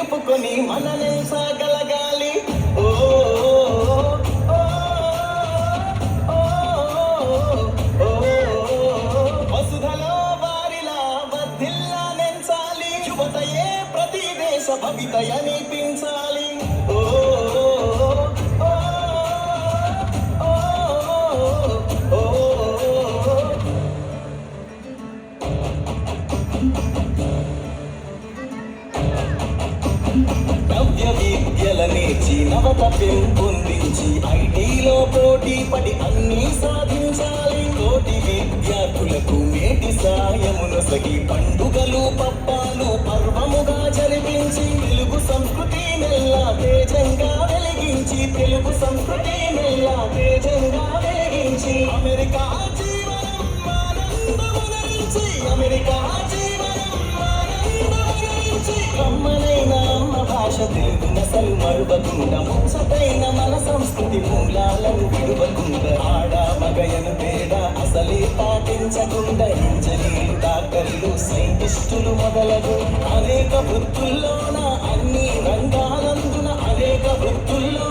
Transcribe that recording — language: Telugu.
నిలుపుకొని మననే సాగలగాలి. ఓ వసుధలో వారిలా వర్ధిల్లా నెంచాలి. యువతయే ప్రతి దేశ భవితయ నిపించాలి. ఓ నవ్య విద్యల నేర్చి నవత పెంపొందించి ఐటీలో పోటీ పడి అన్ని సాధించాలి. కోటి విద్యార్థులకు మేటి సాయమును సగి పండుగలు పబ్బాలు పర్వముగా జరిపించి తెలుగు సంస్కృతి నెల్లా తేజంగా వెలిగించి తెలుగు సంస్కృతి నెల్లా తేజంగా వెలిగించి అమెరికా జీవనం ఆనందమునరించి అమెరికా జీవనం ఆనందమునరించి రమ్మనైన అమ్మ భాష తెలుగు నసలు మరువకుండా ముచ్చటైన మన సంస్కృతి మూలాలను విడువకుండా ఆడ మగయను తేడా అసలే పాటించకుండా ఇంజనీర్లు డాక్టర్లు సైంటిస్టులు మొదలగు అనేక వృత్తుల్లోన అన్ని రంగాలందున అనేక వృత్తుల్లో